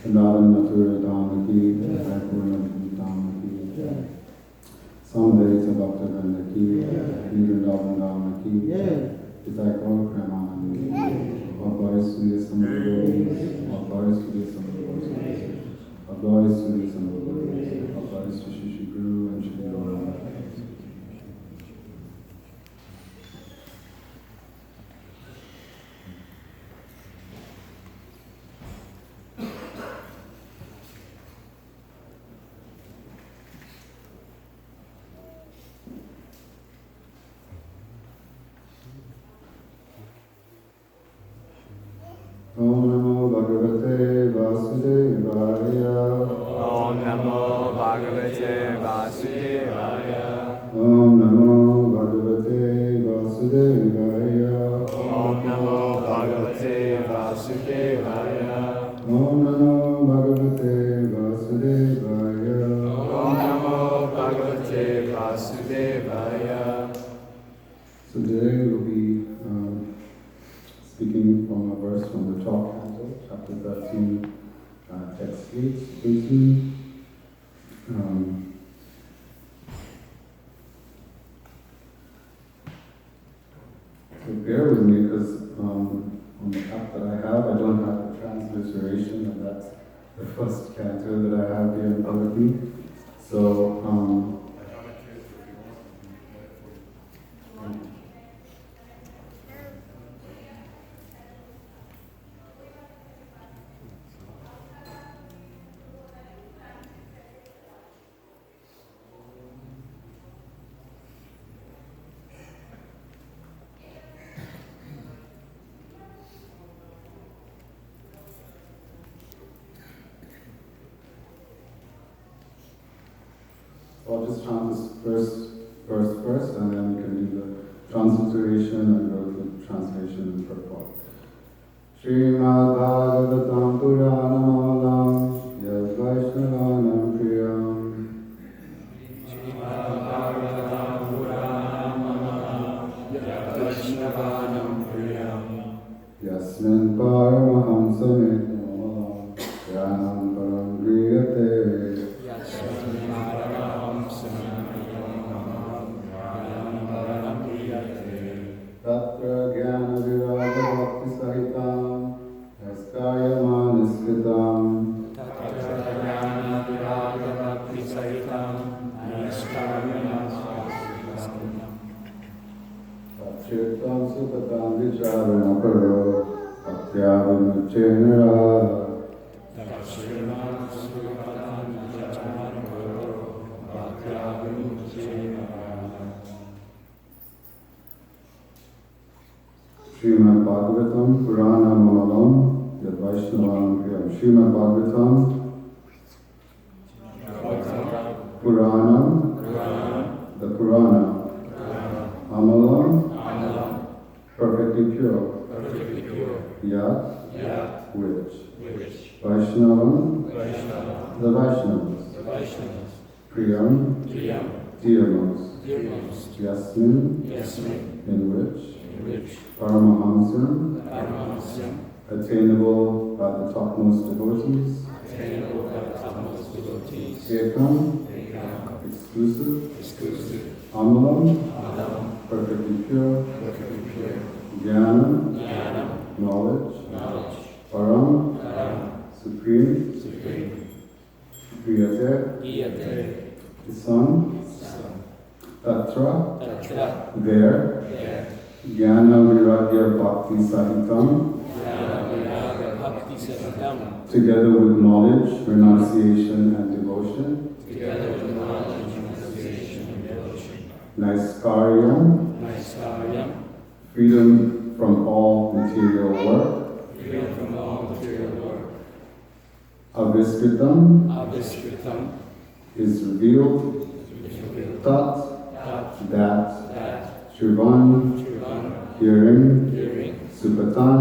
Vrindaban Mathura Dham ki, Purna Dham ki, Samveta Bhakta Vrinda ki, Vrindaban Dham ki, Pitai Gaur Premanand ki, Abhay Surya Samudhoris, Abhay Surya Samudhoris, Abhay Surya Samudhoris, Abhay Shri Guru and Shri Gaur. Om Namo Bhagavate Vasudevaya. Om Namo Bhagavate Vasudevaya. Om Namo Bhagavate Vasudevaya. Om Namo Bhagavate Vasudevaya. Om Namo Bhagavate Vasudevaya. Om Namo Bhagavate Vasudevaya. So today we'll be speaking from a verse from the 12th canto, chapter 13, text 18. So bear with me because on the app that I have, I don't have the transliteration, and that's the first canto that I have here in front of me. So, I'll just chant this verse first, and then we can do the transliteration and go to the translation and purport. Srimad Bhagavatam Puranam Yad Vaishnavanam Priyam. Srimad Bhagavatam Puranam Yad Vaishnavanam Priyam. Yasmin Paramahamsa Nityamal Yanam Param Griyate. Tatra Jnana Viraga Bhakti Sahitam Yaskaya Maniskritam. Tatra Jnana Viraga Bhakti Sahitam Yaskaya Maniskritam. Tathirtam Supatam Vicharana Paro Bhaktya Vimuchenara. Tathirtam Supatam Vicharana Paro Bhaktya Vimuchenara. Srimad Bhagavatam Purana Mamalam Yad Vaishnavanam Priyam. Srimad Bhagavatam Puranam, the Purana, Amalam, perfectly pure, Yat, which, Vaishnavam, the Vaishnavas, Priyam, dearmost, Yasmin, in which, Paramahamsam, attainable by the topmost devotees, Ekam, exclusive, Amalam, perfectly pure, Jnana, knowledge, Param, supreme, Priyate, the sun, Tatra, there, Jnana Viragya Bhakti Sahitam, together with knowledge, renunciation and devotion, Naiskaryam, freedom from all material work, Aviskritam, is revealed, Tat, that, Shrivan, hearing, Supatan,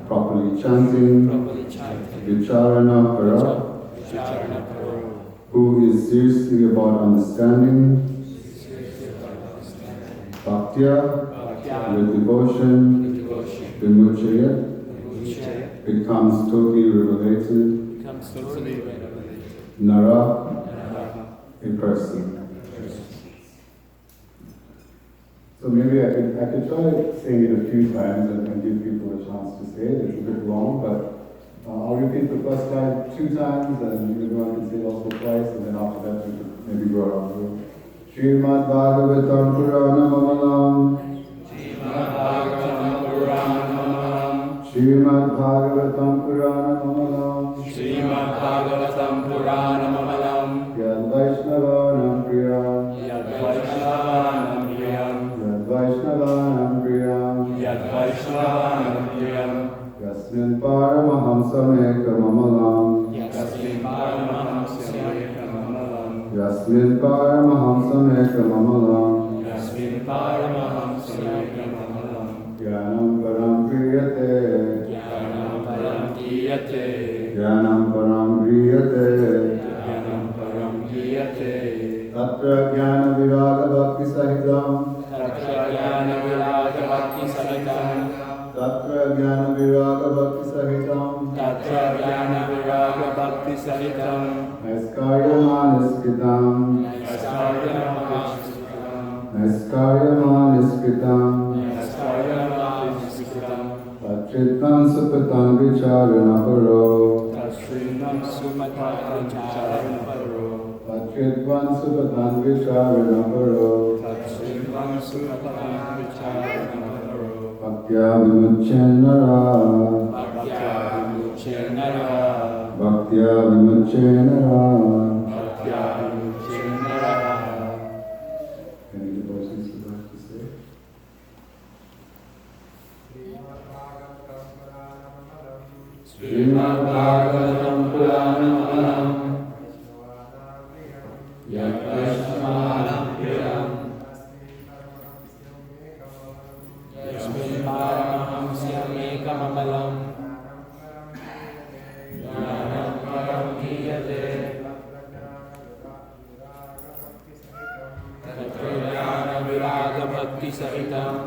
properly chanting, Vicharana Para, who is seriously about understanding, Bhaktya, with devotion, Vimuchayat, becomes totally revelated, Nara, a person. So maybe I could try saying it a few times and give people a chance to say it. It's a bit long, but I'll repeat the first line 2 times, and everyone can say it also twice, and then after that we could maybe go around the room. Srimad Bhagavatam Purana Mamalam. Srimad Bhagavatam Purana Mamalam. Yad Vaishnavanam Priyam. Vaishnavanam Priyam. Yasmin Paramahamsam Ekam Amalam. Yasmin Paramahamsam Ekam Amalam. Jnanam Param Priyate. Jnanam Param Priyate. Tatra Jnana Viraga Bhakti Sahitam. Tatra Jnana Viraga Bhakti Sahitam. Naiskarya Maniskritam. Tatritam Supatam Vicharana Paro. Tatritam Supatam Vicharana Paro. Bhaktya Vimuchenara. Bhaktya Vimuchenara. Any devotees would like to say? Srimad Bhagavatam Purana Yad Vaishnavanam Priyam. Yasmin Paramahamsyam Ekam Amalam. Jnanam Param Priyate. Tatra Jnana Viraga Bhakti Sahitam.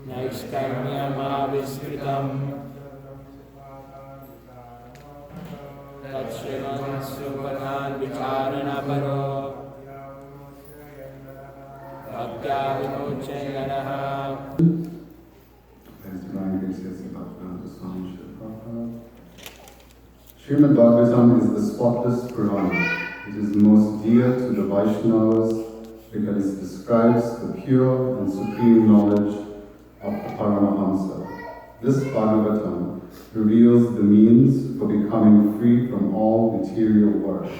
Naiskarmyam Aviskritam. Tatsrivan Supadan Vicharana Paro. Bhaktya Vimuchenaraha. Srimad Bhagavatam is the spotless Purana. It is most dear to the Vaishnavas because it describes the pure and supreme knowledge of the Paramahamsa. This Bhagavatam reveals the means for becoming free from all material work,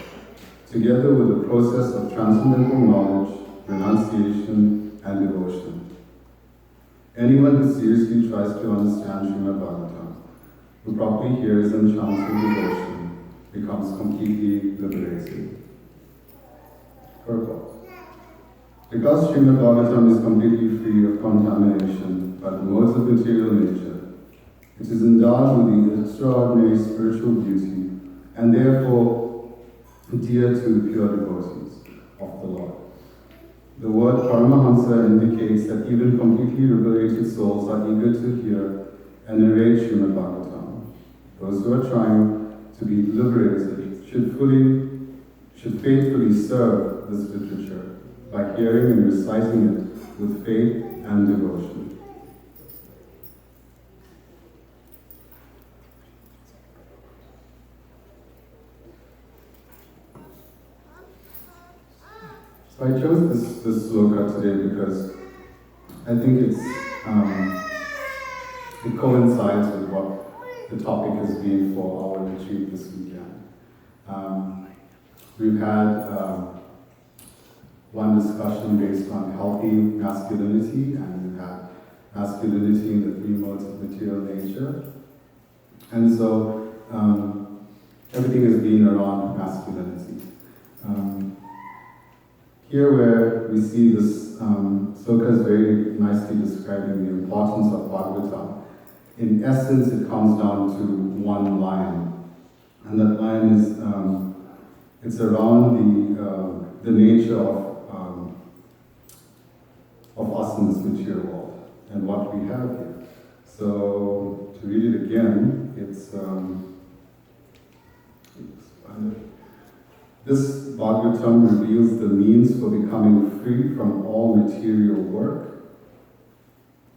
together with the process of transcendental knowledge, renunciation, and devotion. Anyone who seriously tries to understand Srimad Bhagavatam, who properly hears and chants with devotion, becomes completely liberated. Purport. Because Srimad Bhagavatam is completely free of contamination by the modes of material nature, it is endowed with the extraordinary spiritual beauty and therefore dear to the pure devotees of the Lord. The word Paramahamsa indicates that even completely liberated souls are eager to hear and narrate Srimad Bhagavatam. Those who are trying to be liberated should faithfully serve this literature by hearing and reciting it with faith and devotion. So I chose this sloka today because I think it coincides with what the topic has been for our retreat this weekend. We've had one discussion based on healthy masculinity, and we've had masculinity in the 3 modes of material nature. And so everything has been around masculinity. Here where we see this, Soka is very nicely describing the importance of Bhagavatam. In essence, it comes down to one line. And that line is, it's around the nature of us in this material world and what we have here. So, to read it again, it's, this Bhagavatam reveals the means for becoming free from all material work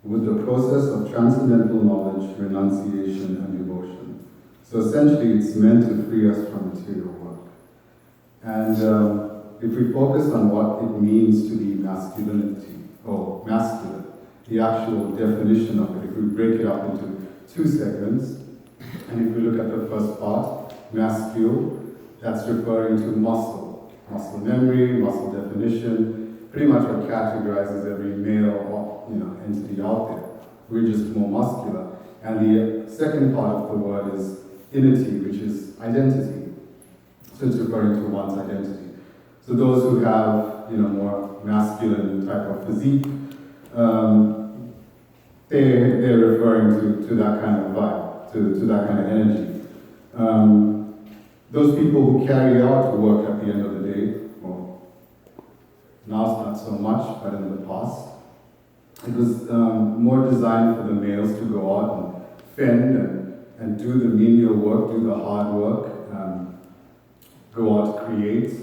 with the process of transcendental knowledge, renunciation, and devotion. So essentially, it's meant to free us from material work. And if we focus on what it means to be masculinity, or masculine, the actual definition of it, if we break it up into two segments, and if we look at the first part, mascule, that's referring to muscle memory, muscle definition, pretty much what categorizes every male entity out there. We're just more muscular. And the second part of the word is inity, which is identity. So it's referring to one's identity. So those who have more masculine type of physique, they're referring to that kind of vibe, to that kind of energy. Those people who carry out work at the end of the day, well, now it's not so much, but in the past, it was more designed for the males to go out and fend and do the menial work, do the hard work, go out to create,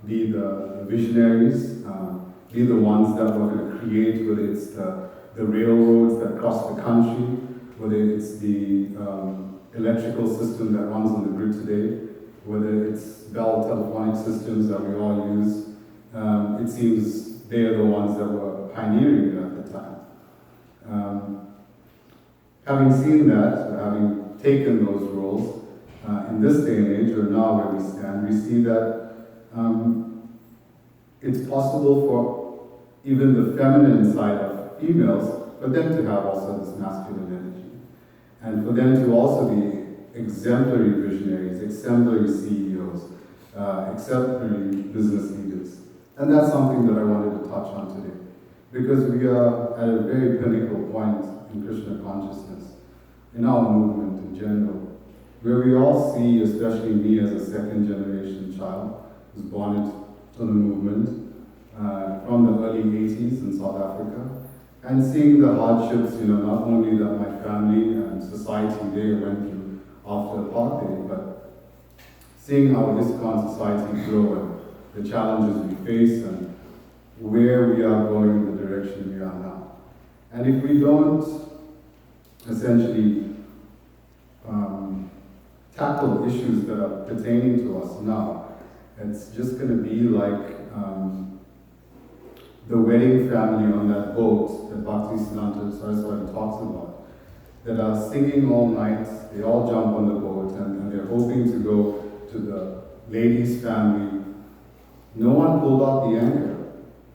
be the visionaries, be the ones that were going to create, whether it's the railroads that cross the country, whether it's the electrical system that runs on the grid today, whether it's Bell telephonic systems that we all use. It seems they are the ones that were pioneering it at the time. Having seen that, having taken those roles, in this day and age, or now where we stand, we see that it's possible for even the feminine side of females, for them to have also this masculine energy. And for them to also be exemplary visionaries, exemplary CEOs, exemplary business leaders. And that's something that I wanted to touch on today. Because we are at a very pinnacle point in Krishna consciousness, in our movement in general, where we all see, especially me as a second generation child, who was born into the movement from the early 80s in South Africa, and seeing the hardships, not only that my family and society there went through after apartheid, but seeing our ISKCON society grow and the challenges we face and where we are going in the direction we are now. And if we don't essentially tackle issues that are pertaining to us now, it's just going to be like the wedding family on that boat that Bhaktisiddhanta Saraswati talks about, that are singing all night. They all jump on the boat and they're hoping to go to the lady's family. No one pulled out the anchor.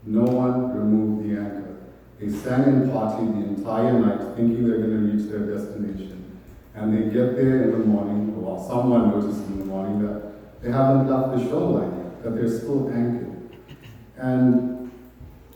No one removed the anchor. They sang and partied the entire night thinking they're going to reach their destination. And they get there in the morning, well, someone noticed in the morning that they haven't left the shoreline yet, that they're still anchored. And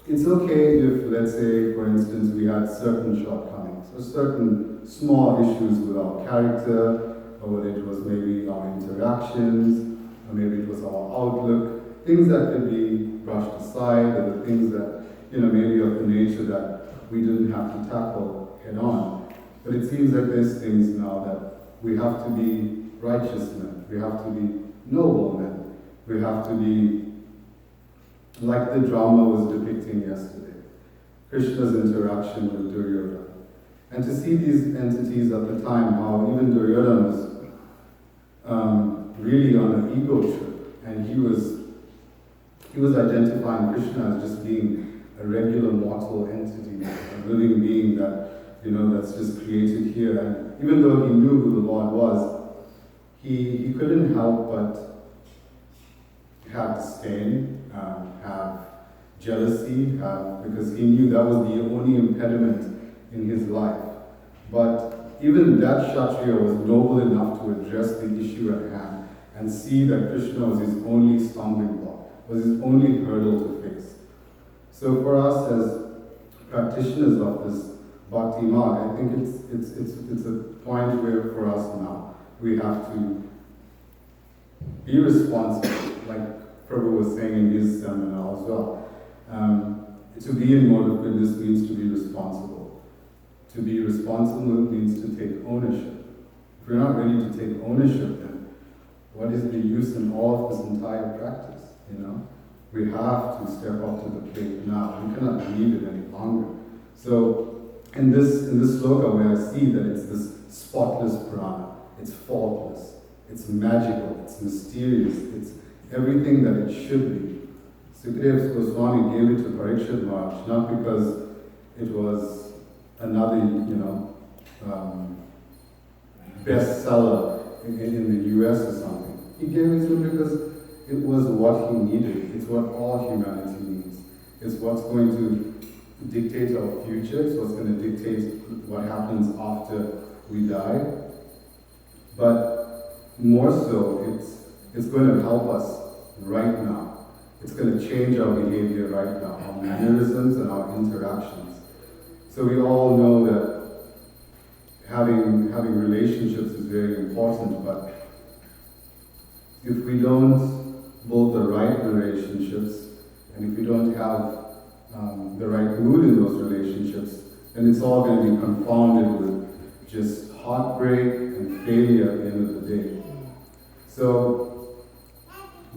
it's okay if, let's say, for instance, we had certain shortcomings, or certain small issues with our character, or whether it was maybe our interactions, or maybe it was our outlook, things that could be brushed aside, or the things that, maybe of the nature that we didn't have to tackle head on. But it seems like there's things now that we have to be righteous men, we have to be noble men, we have to be like the drama was depicting yesterday, Krishna's interaction with Duryodhana. And to see these entities at the time, how even Duryodhana was really on an ego trip, and he was identifying Krishna as just being a regular mortal entity, a living being that, that's just created here. And even though he knew who the Lord was, he couldn't help but have disdain, have jealousy, because he knew that was the only impediment in his life. But even that Kshatriya was noble enough to address the issue at hand and see that Krishna was his only stumbling block, was his only hurdle to face. So for us as practitioners of this Bhakti Marg, I think it's a point where for us now we have to be responsible, like Prabhu was saying in his seminar as well. To be in mode of goodness means to be responsible. To be responsible means to take ownership. If we're not ready to take ownership, then what is the use in all of this entire practice? We have to step up to the plate now. We cannot leave it any longer. So in this sloka where I see that it's this spotless prana, it's faultless, it's magical, it's mysterious, it's everything that it should be. Sukadeva Goswami gave it to Parikshit Maharaj, not because it was another, bestseller in the US or something. He gave it to him because it was what he needed. It's what all humanity needs. It's what's going to dictate our future. It's what's going to dictate what happens after we die. But more so, it's going to help us right now. It's going to change our behavior right now, our mannerisms and our interactions. So we all know that having relationships is very important, but if we don't build the right relationships, and if we don't have the right mood in those relationships, then it's all going to be confounded with just heartbreak and failure at the end of the day. So,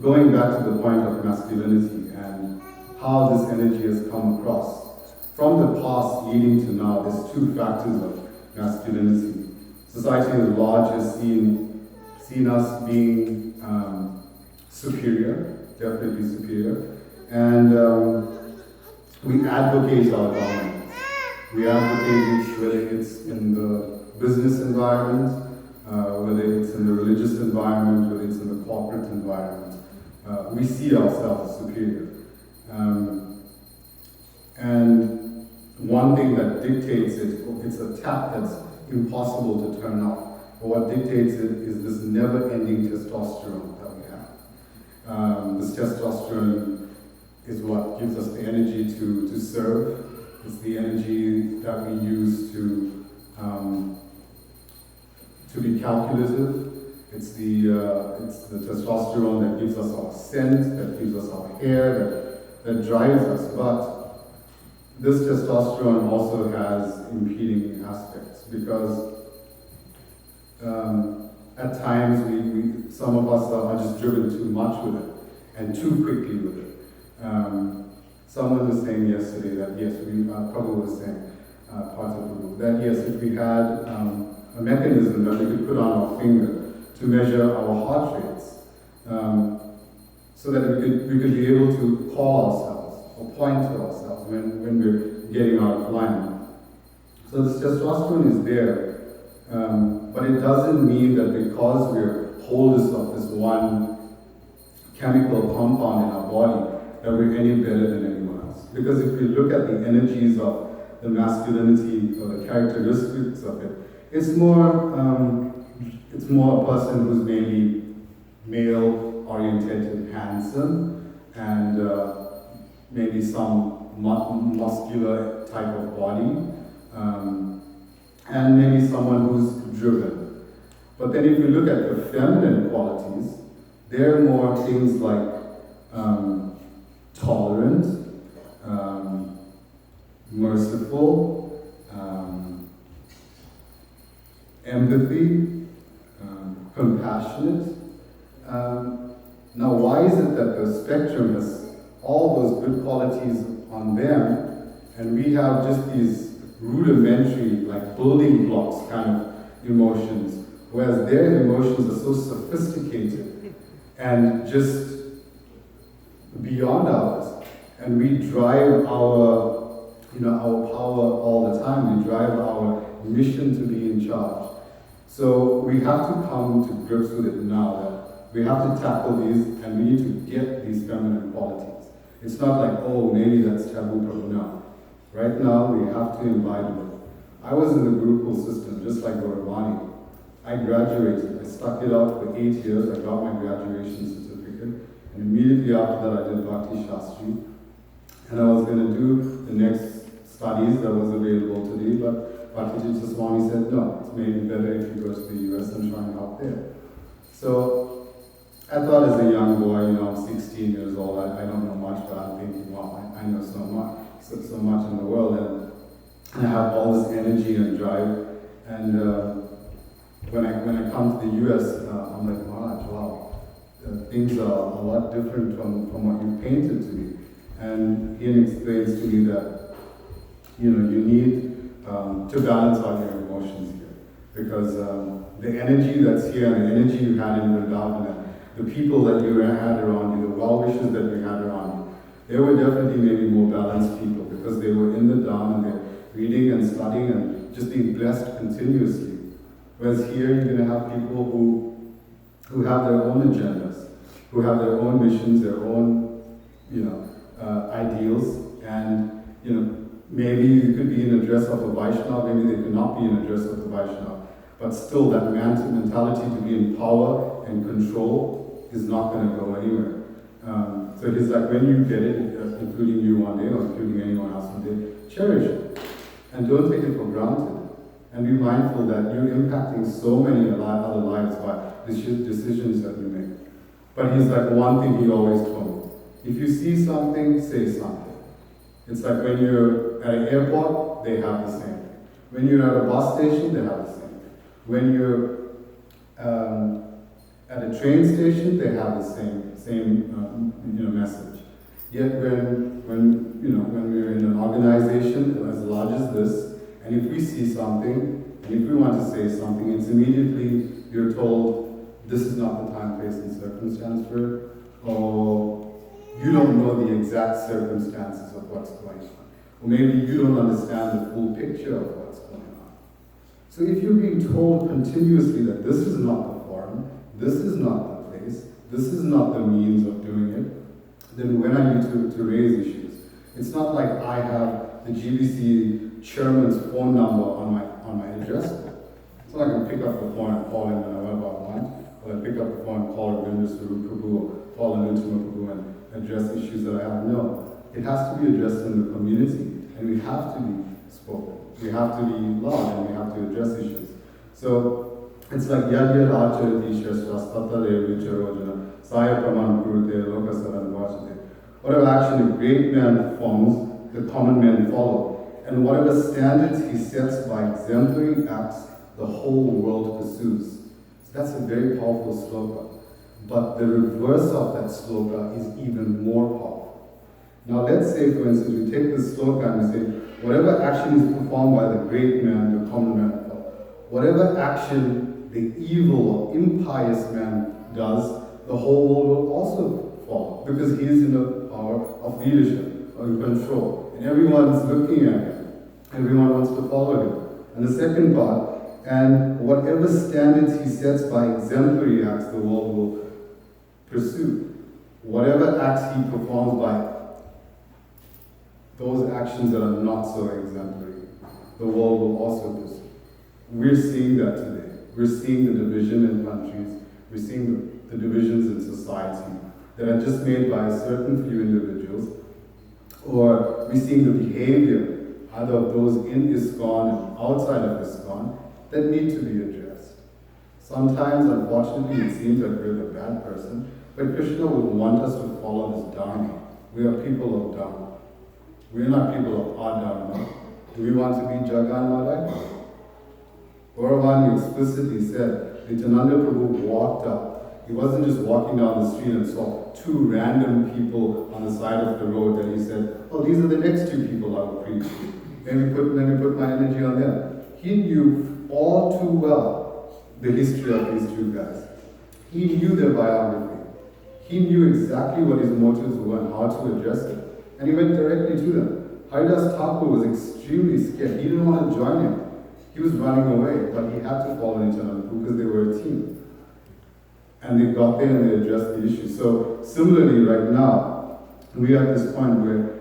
going back to the point of masculinity and how this energy has come across, from the past leading to now, there's two factors of masculinity. Society at large has seen us being superior, definitely superior, and we advocate our dominance. We advocate it whether it's in the business environment, whether it's in the religious environment, whether it's in the corporate environment. We see ourselves as superior. And one thing that dictates it, it's a tap that's impossible to turn off. But what dictates it is this never-ending testosterone that we have. This testosterone is what gives us the energy to serve. It's the energy that we use to be calculative. It's the testosterone that gives us our scent, that gives us our hair, that drives us. But this testosterone also has impeding aspects because at times some of us are just driven too much with it and too quickly with it. Someone was saying yesterday that yes, Prabhu was saying, part of Prabhu, that yes, if we had a mechanism that we could put on our finger to measure our heart rates, so that we could be able to call ourselves or point to ourselves when we're getting out of alignment. So this testosterone is there, but it doesn't mean that because we're holders of this one chemical compound in our body that we're any better than anyone else. Because if we look at the energies of the masculinity or the characteristics of it, it's more a person who's maybe male-oriented and handsome, and maybe some muscular type of body, and maybe someone who's driven. But then if you look at the feminine qualities, they're more things like tolerant, merciful, empathy, compassionate. Now, why is it that the spectrum has all those good qualities on them, and we have just these rudimentary, like building blocks kind of emotions, whereas their emotions are so sophisticated and just beyond ours, and we drive our power all the time. We drive our mission to be in charge. So we have to come to grips with it now, that we have to tackle these and we need to get these feminine qualities. It's not like, oh, maybe that's taboo, Prabhu. No. Right now, we have to imbibe it. I was in the Gurukul system, just like Gauravani. I graduated. I stuck it out for 8 years. I got my graduation certificate. And immediately after that, I did Bhakti Shastri. And I was going to do the next studies that was available to do, but Bhakti Swami said, no, it's maybe better if you go to the US and try and help there. So I thought as a young boy, I'm 16 years old, I don't know much, but I'm thinking, wow, I know so much in the world, and I have all this energy and drive. And when I come to the US, I'm like, wow, things are a lot different from what you painted to me. And he explains to me that, you need to balance out your emotions here. Because the energy that's here and the energy you had in Vrindaban, and the people that you had around you, the well-wishers that you had around you, they were definitely maybe more balanced people because they were in the Dham and they're reading and studying and just being blessed continuously. Whereas here you're going to have people who have their own agendas, who have their own missions, their own, ideals, and, maybe you could be in a dress of a Vaishnava, maybe they could not be in a dress of a Vaishnava, but still that mentality to be in power and control is not going to go anywhere. So he's like, when you get it, including you one day or including anyone else one day, cherish it and don't take it for granted. And be mindful that you're impacting so many other lives by decisions that you make. But he's like, one thing he always told me, if you see something, say something. It's like when you're at an airport, they have the same. When you're at a bus station, they have the same. When you're at a train station, they have the same message. Yet when we're in an organization as large as this, and if we see something, and if we want to say something, it's immediately you're told, this is not the time, place, and circumstance for it, or you don't know the exact circumstances of what's going on. Or maybe you don't understand the full picture of what's going on. So if you're being told continuously that this is not the forum, this is not the place, this is not the means of doing it, then when are you to raise issues? It's not like I have the GBC chairman's phone number on my address book. It's not like I can pick up the phone and call him whenever I want, or I pick up the phone and call Vrindaban Prabhu or call Anutama Prabhu and address issues that I have. No, it has to be addressed in the community, and we have to be spoken. We have to be loud, and we have to address issues. So it's like yad yad acharati shastra revi charojana saya praman kurute lokasaran vachate. Whatever action a great man performs, the common men follow. And whatever standards he sets by exemplary acts, the whole world pursues. So that's a very powerful sloka. But the reverse of that sloka is even more powerful. Now let's say, for instance, we take this sloka and we say, whatever action is performed by the great man, the common man, whatever action the evil or impious man does, the whole world will also follow, because he is in the power of leadership or control. And everyone's looking at him. Everyone wants to follow him. And the second part, and whatever standards he sets by exemplary acts, the world will pursue. Whatever acts he performs by those actions that are not so exemplary, the world will also pursue. We're seeing that today. We're seeing the division in countries. We're seeing the divisions in society that are just made by a certain few individuals. Or we're seeing the behavior either of those in ISKCON and outside of ISKCON that need to be addressed. Sometimes, unfortunately, it seems that we're the bad person, but Krishna would want us to follow this Dharma. We are people of Dharma. We are not people of our Dharma. Do we want to be Jagan Madai? Gauravani explicitly said, Nityananda Prabhu walked up. He wasn't just walking down the street and saw two random people on the side of the road that he said, oh, these are the next two people I will preach to. Let me put my energy on them. He knew all too well the history of these two guys. He knew their biography. He knew exactly what his motives were and how to address it. And he went directly to them. Haridas Thakur was extremely scared. He didn't want to join him. He was running away, but he had to follow Nityananda because they were a team. And they got there and they addressed the issue. So similarly, right now, we are at this point where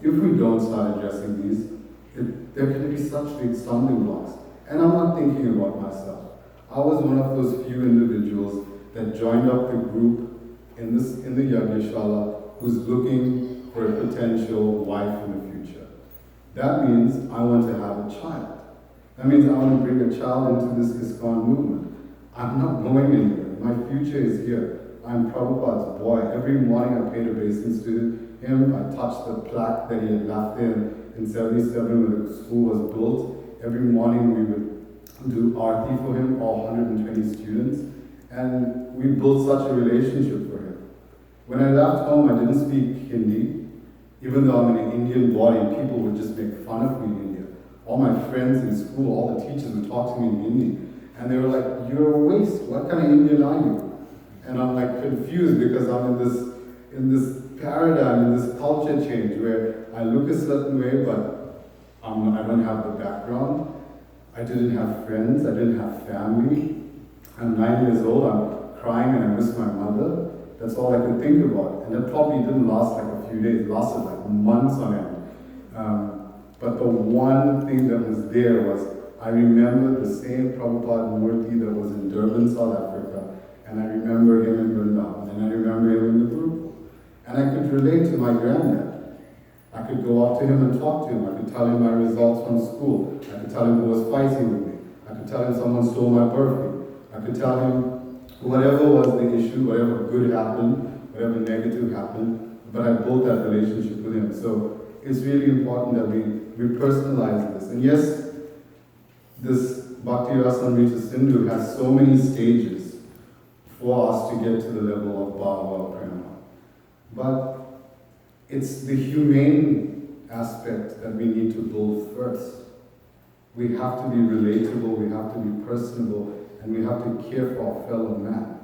if we don't start addressing these, there can be such big stumbling blocks. And I'm not thinking about myself. I was one of those few individuals that joined up the group in the Yajneshala who's looking for a potential wife in the future. That means I want to have a child. That means I want to bring a child into this ISKCON movement. I'm not going anywhere. My future is here. I'm Prabhupada's boy. Every morning I paid obeisance to him. I touched the plaque that he had left there in 77 when the school was built. Every morning we would do arti for him, all 120 students. And we built such a relationship for him. When I left home, I didn't speak Hindi. Even though I'm in an Indian body, people would just make fun of me in India. All my friends in school, all the teachers would talk to me in Hindi. And they were like, "You're a waste. What kind of Indian are you?" And I'm like confused because I'm in this paradigm, in this culture change where I look a certain way, but I don't have the background. I didn't have friends. I didn't have family. I'm 9 years old. I'm crying and I miss my mother. That's all I could think about. And that probably didn't last like a few days. It lasted like months on end. But the one thing that was there was I remember the same Prabhupada Murti that was in Durban, South Africa, and I remember him in Vrindaban, and I remember him in the Guru. And I could relate to my granddad. I could go up to him and talk to him. I could tell him my results from school. I could tell him who was fighting with me. I could tell him someone stole my birthday. I could tell him whatever was the issue, whatever good happened, whatever negative happened, but I built that relationship with him. So it's really important that we personalize this. And yes, this Bhakti Rasamrita Sindhu has so many stages for us to get to the level of Bhava Prema. But it's the humane aspect that we need to build first. We have to be relatable, we have to be personable, and we have to care for our fellow man.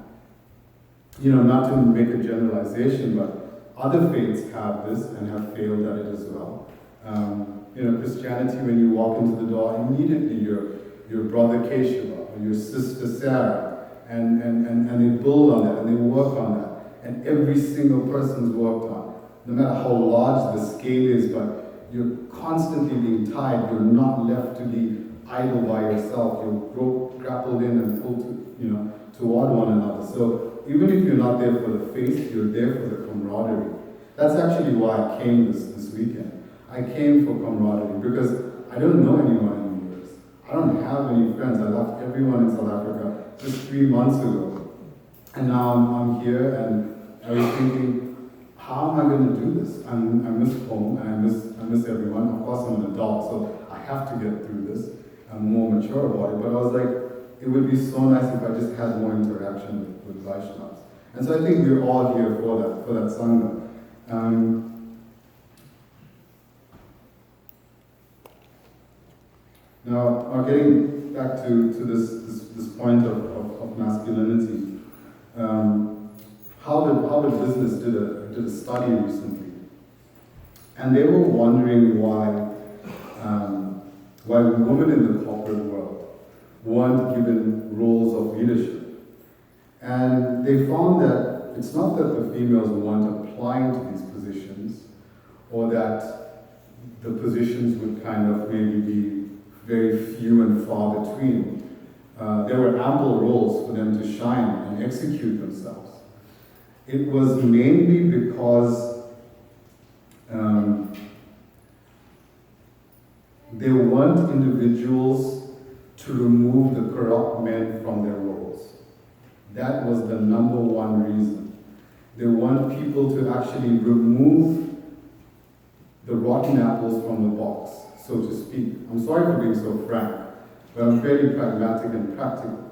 Not to make a generalization, but other faiths have this and have failed at it as well. Christianity, when you walk into the door, immediately your brother Kesava or your sister Sarah, and they build on that and they work on that. And every single person's worked on. No matter how large the scale is, but you're constantly being tied. You're not left to be idle by yourself. You're grappled in and pulled toward one another. So even if you're not there for the faith, you're there for the camaraderie. That's actually why I came this weekend. I came for camaraderie because I don't know anyone in the US. I don't have any friends. I left everyone in South Africa just 3 months ago. And now I'm here and I was thinking, how am I going to do this? I miss home and I miss everyone. Of course I'm an adult, so I have to get through this. I'm more mature about it. But I was like, it would be so nice if I just had more interaction with Vaishnavas. And so I think we're all here for that Sangha. Now, getting back to this point of masculinity, Harvard Business did a study recently, and they were wondering why women in the corporate world weren't given roles of leadership. And they found that it's not that the females weren't applying to these positions, or that the positions would kind of maybe be very few and far between. There were ample roles for them to shine and execute themselves. It was mainly because there weren't individuals to remove the corrupt men from their roles. That was the number one reason. They weren't people to actually remove the rotten apples from the box, so to speak. I'm sorry for being so frank, but I'm fairly pragmatic and practical.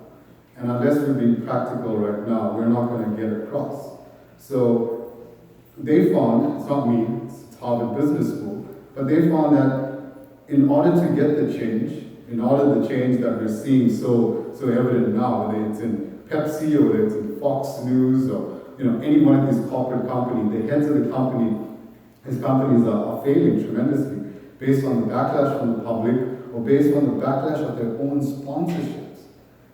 And unless we're being practical right now, we're not going to get across. So they found, it's not me, it's Harvard Business School, but they found that in order to get the change, that we're seeing so evident now, whether it's in Pepsi or whether it's in Fox News or any one of these corporate companies, the heads of the company, these companies are failing tremendously based on the backlash from the public or based on the backlash of their own sponsorships.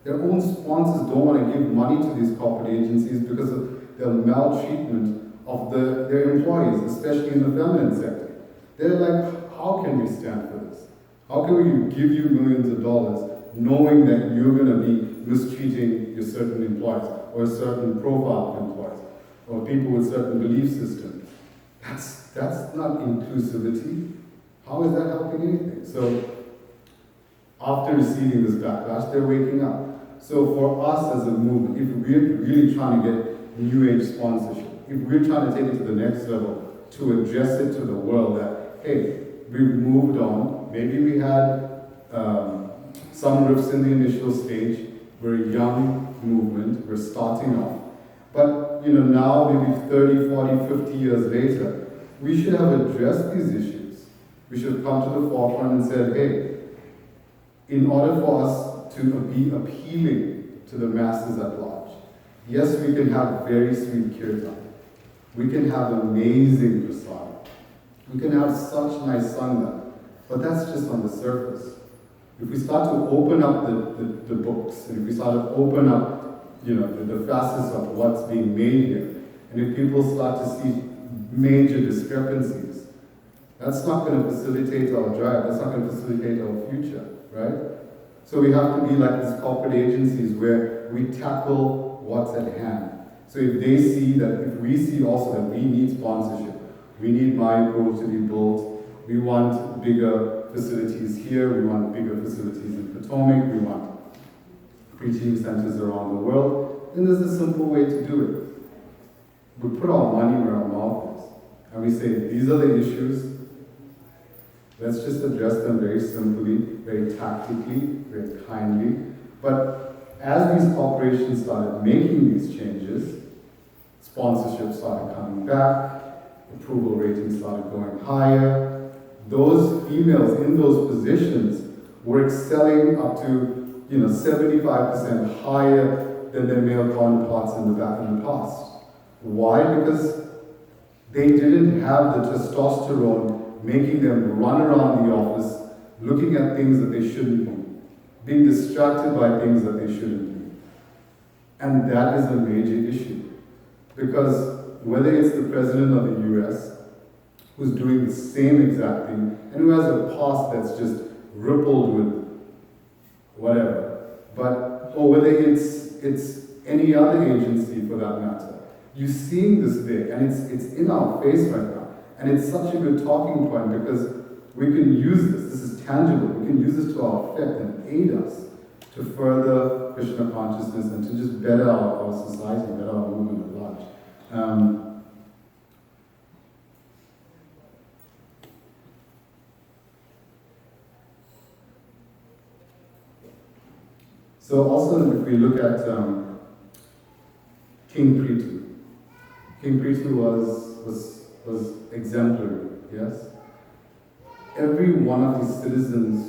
Their own sponsors don't want to give money to these corporate agencies because of their maltreatment of their employees, especially in the feminine sector. They're like, how can we stand for this? How can we give you millions of dollars knowing that you're going to be mistreating your certain employees or a certain profile of employees or people with certain belief systems? That's not inclusivity. How is that helping anything? So after receiving this backlash, they're waking up. So for us as a movement, if we're really trying to get New Age sponsorship, if we're trying to take it to the next level, to address it to the world that, hey, we've moved on, maybe we had some rifts in the initial stage, we're a young movement, we're starting off. But now maybe 30, 40, 50 years later, we should have addressed these issues. We should have come to the forefront and said, hey, in order for us to be appealing to the masses at large, yes, we can have very sweet kirtan. We can have amazing prasad. We can have such nice sangha, but that's just on the surface. If we start to open up the books, and if we start to open up, the facets of what's being made here, and if people start to see major discrepancies, that's not going to facilitate our drive. That's not going to facilitate our future, right? So we have to be like these corporate agencies where we tackle what's at hand. So if they see that, if we see also that we need sponsorship, we need micro to be built, we want bigger facilities here, we want bigger facilities in Potomac, we want preaching centers around the world, then there's a simple way to do it. We put our money where our mouth is, and we say, these are the issues, let's just address them very simply, very tactically, very kindly. But as these corporations started making these changes, sponsorship started coming back, approval ratings started going higher. Those females in those positions were excelling up to 75% higher than their male counterparts in the past. Why? Because they didn't have the testosterone making them run around the office looking at things that they shouldn't be, being distracted by things that they shouldn't be. And that is a major issue. Because whether it's the president of the US, who's doing the same exact thing, and who has a past that's just rippled with whatever, or whether it's any other agency for that matter, you're seeing this there, and it's in our face right now. And it's such a good talking point because we can use this is tangible, we can use this to our effect and aid us to further Krishna consciousness and to just better our society, better our movement at large. So also if we look at King Prithu. King Prithu was exemplary, yes? Every one of his citizens